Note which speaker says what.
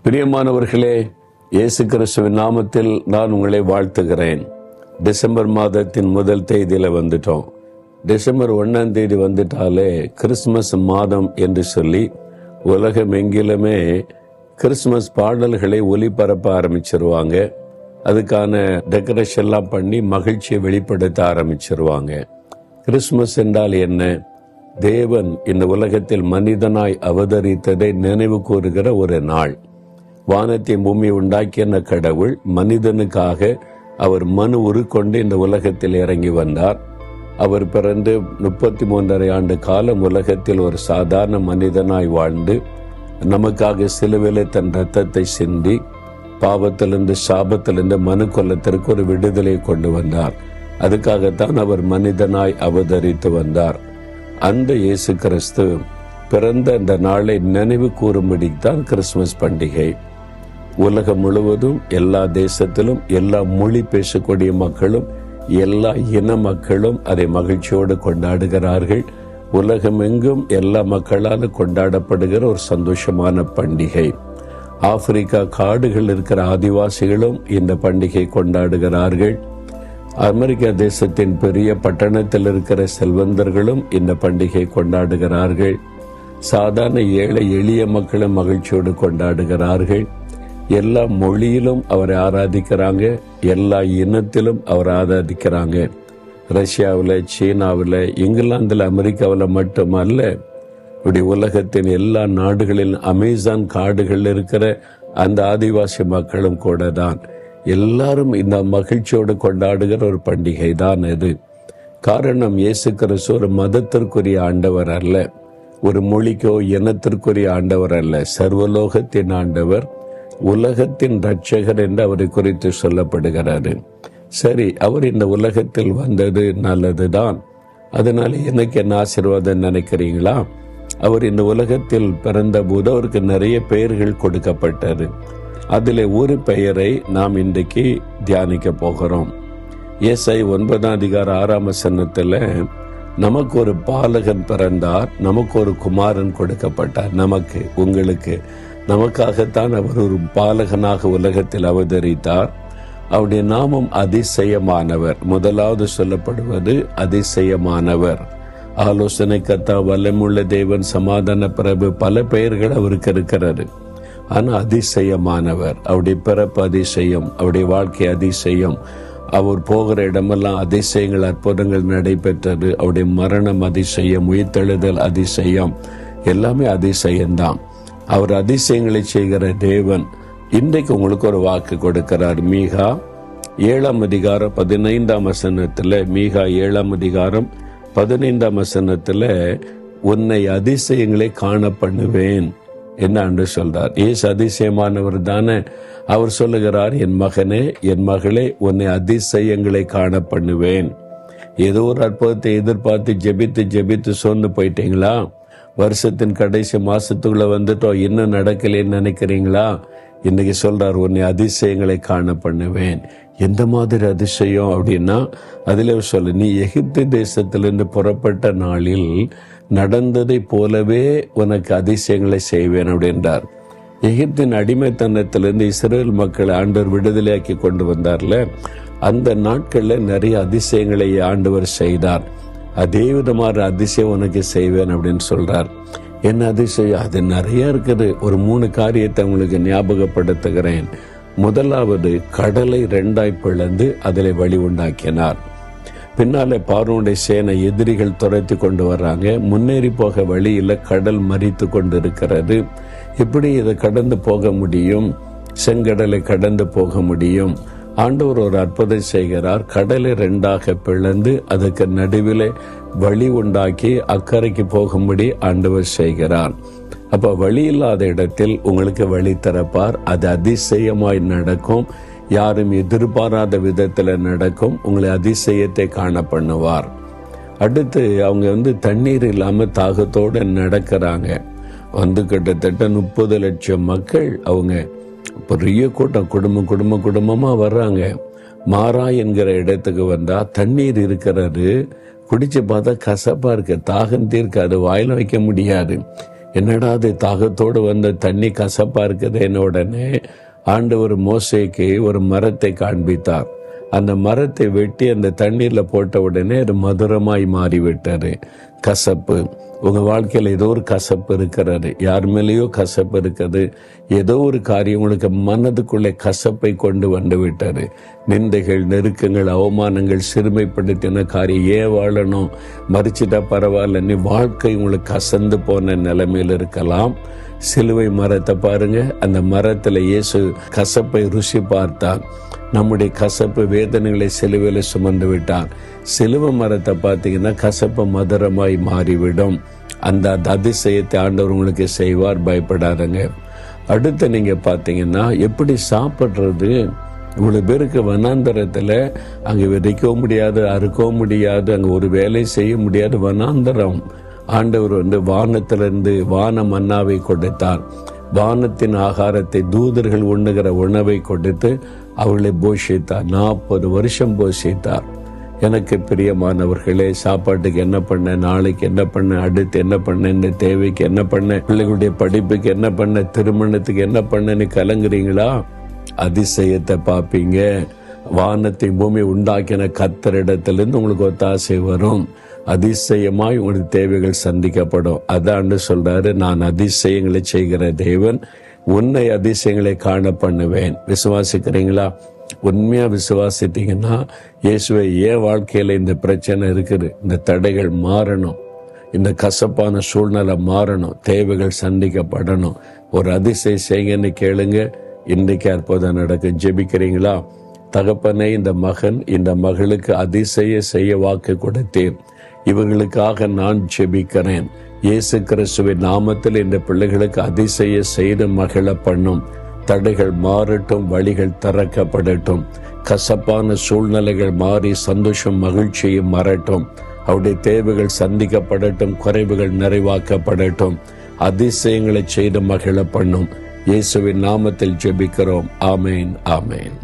Speaker 1: பிரியமானவர்களே, இயேசு கிறிஸ்துவின் நாமத்தில் நான் உங்களை வாழ்த்துகிறேன். டிசம்பர் மாதத்தின் முதல் தேதியில வந்துட்டோம். டிசம்பர் 1ஆம் தேதி வந்துட்டாலே கிறிஸ்துமஸ் மாதம் என்று சொல்லி உலகம் எங்கிலுமே கிறிஸ்துமஸ் பாடல்களை ஒலிபரப்ப ஆரம்பிச்சிருவாங்க. அதுக்கான டெக்கரேஷன்லாம் பண்ணி மகிழ்ச்சியை வெளிப்படுத்த ஆரம்பிச்சிருவாங்க. கிறிஸ்துமஸ் என்றால் என்ன? தேவன் இந்த உலகத்தில் மனிதனாய் அவதரித்ததை நினைவு கூறுகிற ஒரு நாள். வானத்தை பூமி உண்டாக்கிய கடவுள் மனிதனுக்காக அவர் மனு உருக்கொண்டு இந்த உலகத்தில் இறங்கி வந்தார். அவர் பிறந்து 33.5 ஆண்டு காலம் உலகத்தில் ஒரு சாதாரண மனிதனாய் வாழ்ந்து நமக்காக சிலுவையிலே தன் ரத்தத்தை சிந்தி பாவத்திலிருந்து சாபத்திலிருந்து மனு கொல்லத்திற்கு ஒரு விடுதலை கொண்டு வந்தார். அதுக்காகத்தான் அவர் மனிதனாய் அவதரித்து வந்தார். அந்த இயேசு கிறிஸ்து பிறந்த அந்த நாளை நினைவு கூறும்படித்தான் கிறிஸ்துமஸ் பண்டிகை. உலகம் முழுவதும் எல்லா தேசத்திலும் எல்லா மொழி பேசக்கூடிய மக்களும் எல்லா இன மக்களும் அதை மகிழ்ச்சியோடு கொண்டாடுகிறார்கள். உலகம் எங்கும் எல்லா மக்களால் கொண்டாடப்படுகிற ஒரு சந்தோஷமான பண்டிகை. ஆப்பிரிக்கா காடுகள் இருக்கிற ஆதிவாசிகளும் இந்த பண்டிகை கொண்டாடுகிறார்கள். அமெரிக்கா தேசத்தின் பெரிய பட்டணத்தில் இருக்கிற செல்வந்தர்களும் இந்த பண்டிகை கொண்டாடுகிறார்கள். சாதாரண ஏழை எளிய மக்களும் மகிழ்ச்சியோடு கொண்டாடுகிறார்கள். எல்லா மொழியிலும் அவரை ஆராதிக்கிறாங்க. எல்லா இனத்திலும் அவரை ஆராதிக்கிறாங்க. ரஷ்யாவில், சீனாவில், இங்கிலாந்தில், அமெரிக்காவில் மட்டுமல்ல, இப்படி உலகத்தின் எல்லா நாடுகளிலும் அமேசான் காடுகள் இருக்கிற அந்த ஆதிவாசி மக்களும் கூட தான். எல்லாரும் இந்த மகிழ்ச்சியோடு கொண்டாடுகிற ஒரு பண்டிகை தான் இது. காரணம், இயேசு கிறிஸ்து ஒரு மதத்திற்குரிய ஆண்டவர் அல்ல, ஒரு மொழிக்கோ இனத்திற்குரிய ஆண்டவர் அல்ல. சர்வலோகத்தின் ஆண்டவர், உலகத்தின் இரட்சகர் என்று அவரை குறித்து சொல்லப்படுகிறாரு. சரி, அவர் இந்த உலகத்தில் வந்தது நல்லதுதான். அதனால எனக்கு என்ன ஆசீர்வாதம் நினைக்கிறீங்களா? அவர் இந்த உலகத்தில் பிறந்த போது அவருக்கு நிறைய பெயர்கள் கொடுக்கப்பட்டது. அதில் ஒரு பெயரை நாம் இன்றைக்கு தியானிக்க போகிறோம். ஏசாயா 9:6 நமக்கு ஒரு பாலகன் பிறந்தார், நமக்கு ஒரு குமாரன் கொடுக்கப்பட்டார். நமக்கு, உங்களுக்கு, நமக்காகத்தான் அவர் ஒரு பாலகனாக உலகத்தில் அவதரித்தார். அவருடைய நாமம் அதிசயமானவர். முதலாவது சொல்லப்படுவது அதிசயமானவர். ஆலோசனை கர்த்தா, வல்லமையுள்ள தேவன், சமாதான பிரபு, பல பெயர்கள் அவருக்கு இருக்கிறது. ஆனால் அதிசயமானவர். அவருடைய பிறப்பு அதிசயம், அவருடைய வாழ்க்கை அதிசயம். அவர் போகிற இடமெல்லாம் அதிசயங்கள், அற்புதங்கள் நடைபெற்றது. அவருடைய மரணம் அதிசயம், உயிர்த்தெழுதல் அதிசயம், எல்லாமே அதிசயம்தான். அவர் அதிசயங்களை செய்கிற தேவன். இன்றைக்கு உங்களுக்கு ஒரு வாக்கு கொடுக்கிறார். மீகா 7:15 மீகா 7:15 உன்னை அதிசயங்களை காண பண்ணுவேன் என்று சொல்றார். ஏசு அதிசயமானவர் தானே. அவர் சொல்லுகிறார், என் மகனே, என் மகளே, உன்னை அதிசயங்களை காண பண்ணுவேன். ஏதோ ஒரு அற்புதத்தை எதிர்பார்த்து ஜெபித்து சோர்ந்து போயிட்டீங்களா? வருஷத்தின் கடைசி மாசத்துக்குள்ள வந்துட்டோம், இன்னும் நடக்கலைன்னு நினைக்கிறீங்களா? இன்னைக்கு சொல்றார், உன்னை அதிசயங்களை காண பண்ணுவேன். எந்த மாதிரி அதிசயம் அப்படின்னா, அதில் சொல்லு, நீ எகிப்து தேசத்திலிருந்து புறப்பட்ட நாளில் நடந்ததை போலவே உனக்கு அதிசயங்களை செய்வேன் அப்படின்றார். எகிப்தின் அடிமைத்தனத்திலிருந்து இஸ்ரேல் மக்களை ஆண்டவர் விடுதலையாக்கி கொண்டு வந்தார்ல, அந்த நாட்களில் நிறைய அதிசயங்களை ஆண்டவர் செய்தார். அதே விதமான அதிசயம் உனக்கு செய்வேன் அப்படின்னு சொல்றார். என்ன அதிசயம்? அது நிறைய இருக்குது. ஒரு 3 காரியத்தை உங்களுக்கு ஞாபகப்படுத்துகிறேன். முதலாவது, கடலை 2ஆய் பிளந்து அதில் வழி உண்டாக்கினார். பின்னாலே பார்வோனுடைய சேனை எதிரிகள் துரத்தி கொண்டு வர்றாங்க. முன்னேறி போக வழியில் கடல் மறித்து கொண்டு இருக்கிறது. எப்படி இதை கடந்து போக முடியும்? செங்கடலை கடந்து போக முடியும்? ஆண்டவர் ஒரு அற்புதம் செய்கிறார். கடலை 2ஆக பிளந்து அதுக்கு நடுவில் வழி உண்டாக்கி அக்கறைக்கு போகும்படி ஆண்டவர் செய்கிறார். அப்ப வழி இல்லாத இடத்தில் உங்களுக்கு வழி திறப்பார். அது அதிசயமாய் நடக்கும். யாரும் எதிர்பாராத விதத்தில் நடக்கும். உங்களை அதிசயத்தை காண பண்ணுவார். அடுத்து, அவங்க தண்ணீர் இல்லாம தாகத்தோடு நடக்கிறாங்க. கிட்டத்தட்ட 30 லட்சம் மக்கள். அவங்க பெரிய கூட்டம், குடும்பமா வர்றாங்க. மாறா என்கிற இடத்துக்கு வந்தா தண்ணீர் இருக்கிறது. குடிச்சு பார்த்தா கசப்பா இருக்கு, தாகம் தீர்க்க, அது வாயில வைக்க முடியாது. என்னடா அது தாகத்தோடு வந்த தண்ணி கசப்பா இருக்குதுன்னு உடனே ஆண்டவர் மோசேக்கு ஒரு மரத்தை காண்பித்தார். அந்த மரத்தை வெட்டி அந்த தண்ணீர்ல போட்ட உடனே அது மதுரமாய் மாறிவிட்டாரு. கசப்பு, உங்க வாழ்க்கையில ஏதோ ஒரு கசப்பு இருக்கிறாரு, யார் மேலேயோ கசப்பு இருக்குது, ஏதோ ஒரு காரியம் உங்களுக்கு மனதுக்குள்ளே கசப்பை கொண்டு வந்து விட்டாரு. நிந்தைகள், நெருக்கங்கள், அவமானங்கள், சிறுமைப்படுத்தின காரியம், ஏன் வாழணும், மறிச்சிட்டா பரவாயில்ல, நீ வாழ்க்கை உங்களுக்கு கசந்து போன நிலைமையில் இருக்கலாம். சிலுவை மரத்தை பாருங்க, அந்த மரத்துல இயேசு கசப்பை ருசி பார்த்தார். நம்முடைய கசப்பு வேதனைகளை சிலுவையில் சுமந்து விட்டார். சிலுவை மரத்தை பார்த்தீங்கன்னா கசப்பு மதுரமாய் மாறிவிடும். அந்த அதிசயத்தை ஆண்டவர் உங்களுக்கு செய்வார், பயப்படாதுங்க. அடுத்து நீங்க பார்த்தீங்கன்னா எப்படி சாப்பிட்றது. இவ்வளவு பேருக்கு வனாந்தரத்துல அங்க விதைக்கவும் முடியாது, அறுக்கவும் முடியாது, அங்க ஒரு வேலை செய்ய முடியாது, வனாந்தரம். ஆண்டவர் வானத்திலிருந்து வான மன்னாவை கொடுத்தார். வானத்தின் ஆகாரத்தை, தூதர்கள் உண்ணுகிற உணவை கொடுத்து அவர்களை போஷித்தார். 40 வருஷம் போஷித்தார். எனக்கு பிரியமானவர்களே, சாப்பாட்டுக்கு என்ன பண்ண, நாளைக்கு என்ன பண்ண, அடுத்து என்ன பண்ண, இந்த தேவைக்கு என்ன பண்ண, பிள்ளைகளுடைய படிப்புக்கு என்ன பண்ண, திருமணத்துக்கு என்ன பண்ணன்னு கலங்குறீங்களா? அதிசயத்தை பார்ப்பீங்க. வானத்தை பூமி உண்டாக்கின கர்த்தரிடத்திலிருந்து உங்களுக்கு ஒத்தாசை வரும். அதிசயமாய் உங்களுக்கு தேவைகள் சந்திக்கப்படும். அதாண்டு சொல்றாரு, நான் அதிசயங்களை செய்கிற தேவன், உன்னை அதிசயங்களை காண பண்ணுவேன். விசுவாசிக்கிறீங்களா? உண்மையா விசுவாசித்தீங்கன்னா இயேசுவை, ஏன் வாழ்க்கையில இந்த பிரச்சனை இருக்குது, இந்த தடைகள் மாறணும், இந்த கசப்பான சூழ்நிலை மாறணும், தேவைகள் சந்திக்கப்படணும், ஒரு அதிசயம் செய்யுங்கன்னு கேளுங்க. இன்றைக்கு அற்புதம் நடக்கும். ஜெபிக்கிறீங்களா? தகப்பனே, இந்த மகன் இந்த மகளுக்கு அதிசய செய்ய வாக்கு கொடுத்தேன். இவர்களுக்காக நான் ஜெபிக்கிறேன். இயேசு கிறிஸ்துவின் நாமத்தில் இந்த பிள்ளைகளுக்கு அதிசய செய்து மகிழ பண்ணும். தடைகள் மாறட்டும், வழிகள் திறக்கப்படட்டும், கசப்பான சூழ்நிலைகள் மாறி சந்தோஷம் மகிழ்ச்சியும் மறட்டும். அவருடைய தேவைகள் சந்திக்கப்படட்டும், குறைவுகள் நிறைவாக்கப்படட்டும், அதிசயங்களை செய்து மகிழ பண்ணும். இயேசுவின் நாமத்தில் ஜெபிக்கிறோம். ஆமேன், ஆமேன்.